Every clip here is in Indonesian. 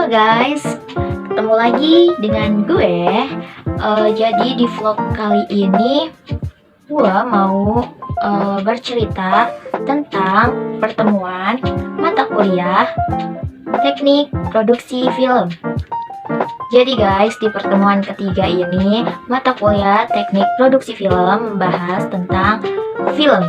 Halo guys, ketemu lagi dengan gue. Jadi di vlog kali ini gue mau bercerita tentang pertemuan mata kuliah teknik produksi film. Jadi guys, di pertemuan ketiga ini mata kuliah teknik produksi film membahas tentang film,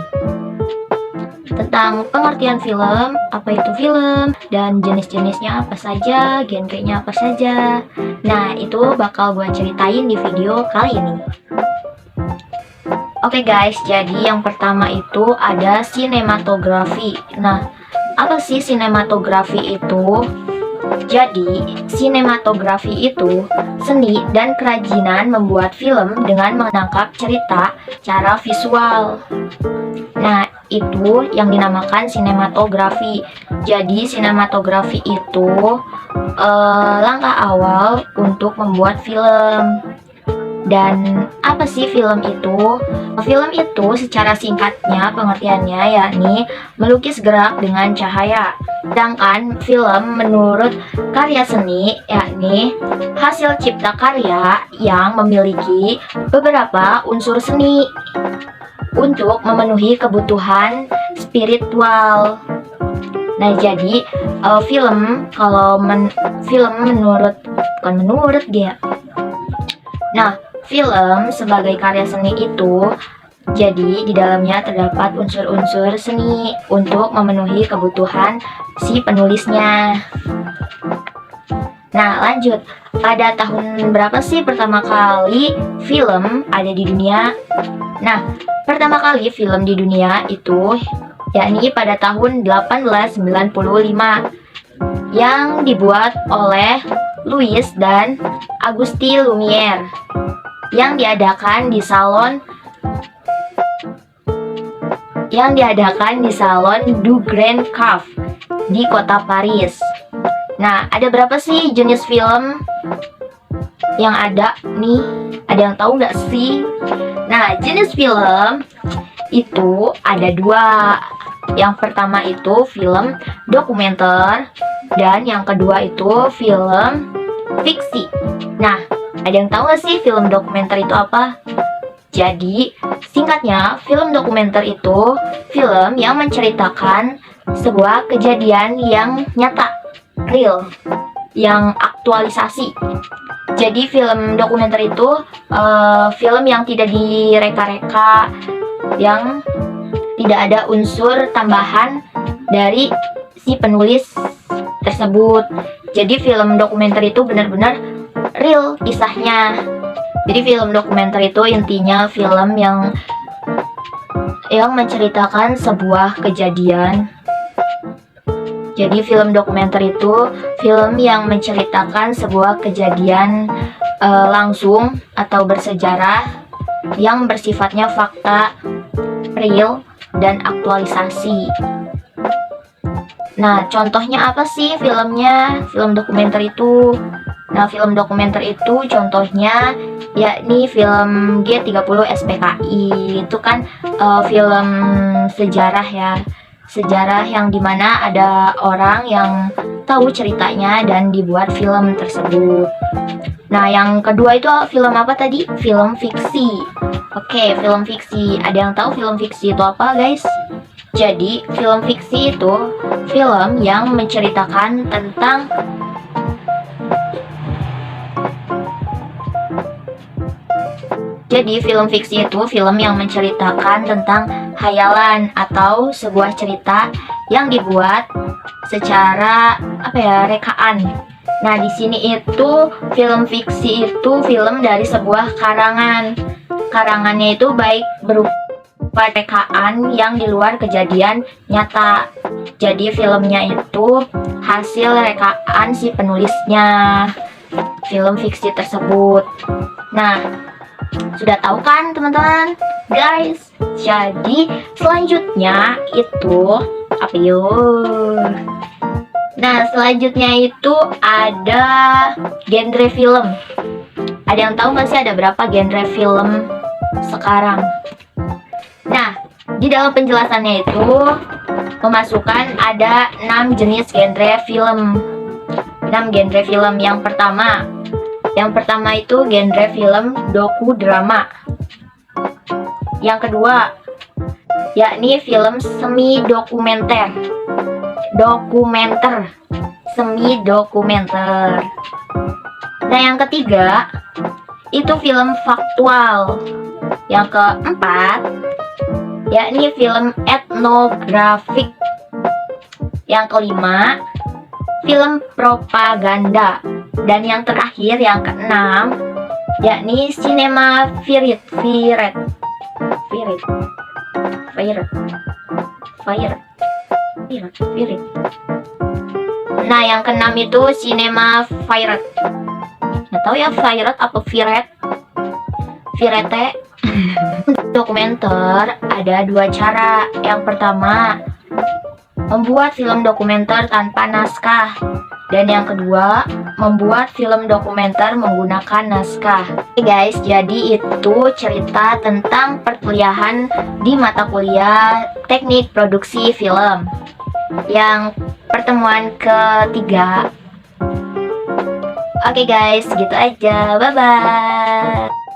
tentang pengertian film, apa itu film, dan jenis-jenisnya apa saja, genrenya apa saja. Nah, itu bakal gue ceritain di video kali ini. Oke guys, jadi yang pertama itu ada sinematografi. Nah, apa sih sinematografi itu? Jadi, sinematografi itu seni dan kerajinan membuat film dengan menangkap cerita secara visual. Nah, itu yang dinamakan sinematografi. Jadi sinematografi itu langkah awal untuk membuat film. Dan apa sih film itu? Film itu secara singkatnya pengertiannya yakni melukis gerak dengan cahaya. Sedangkan film menurut karya seni yakni hasil cipta karya yang memiliki beberapa unsur seni untuk memenuhi kebutuhan spiritual. Nah, jadi film sebagai karya seni itu, jadi di dalamnya terdapat unsur-unsur seni untuk memenuhi kebutuhan si penulisnya. Nah, lanjut. Pada tahun berapa sih pertama kali film ada di dunia? Nah, pertama kali film di dunia itu yakni pada tahun 1895 yang dibuat oleh Louis dan Auguste Lumière yang diadakan di salon du Grand Cave di kota Paris. Nah, ada berapa sih jenis film yang ada nih? Ada yang tahu nggak sih? Nah, jenis film itu ada dua. Yang pertama itu film dokumenter dan yang kedua itu film fiksi. Nah, ada yang tahu nggak sih film dokumenter itu apa? Jadi, singkatnya, film dokumenter itu film yang menceritakan sebuah kejadian yang nyata, real, yang aktualisasi. Jadi film dokumenter itu film yang tidak direka-reka, yang tidak ada unsur tambahan dari si penulis tersebut. Jadi film dokumenter itu benar-benar real kisahnya. Jadi film dokumenter itu intinya film yang menceritakan sebuah kejadian. Jadi film dokumenter itu film yang menceritakan sebuah kejadian langsung atau bersejarah yang bersifatnya fakta, real, dan aktualisasi. Nah, contohnya apa sih filmnya? Film dokumenter itu. Nah, film dokumenter itu contohnya yakni film G30 SPKI. Itu kan film sejarah ya. Sejarah yang dimana ada orang yang tahu ceritanya dan dibuat film tersebut. Nah, yang kedua itu film apa tadi? Film fiksi. Oke, film fiksi. Ada yang tahu film fiksi itu apa, guys? Jadi, film fiksi itu film yang menceritakan tentang film fiksi itu film yang menceritakan tentang hayalan atau sebuah cerita yang dibuat secara rekaan. Nah, di sini itu film fiksi itu film dari sebuah karangan. Karangannya itu baik berupa rekaan yang di luar kejadian nyata. Jadi filmnya itu hasil rekaan si penulisnya, film fiksi tersebut. Nah, sudah tahu kan teman-teman? Guys, jadi selanjutnya itu apa yuk? Nah, selanjutnya itu ada genre film. Ada yang tahu nggak sih ada berapa genre film sekarang? Nah, di dalam penjelasannya itu memasukkan ada 6 jenis genre film. 6 genre film. Yang pertama itu genre film doku-drama. Yang kedua, yakni film semi dokumenter. Semi dokumenter. Nah, yang ketiga itu film faktual. Yang keempat, yakni film etnografik. Yang kelima, film propaganda. Dan yang terakhir, yang keenam, yakni sinema virit. Nah, yang keenam itu sinema viret. Nggak tahu ya viret apa virete. Dokumenter ada dua cara. Yang pertama, membuat film dokumenter tanpa naskah. Dan yang kedua, membuat film dokumenter menggunakan naskah. Oke guys, jadi itu cerita tentang perkuliahan di mata kuliah teknik produksi film yang pertemuan ketiga. Oke guys, gitu aja. Bye-bye.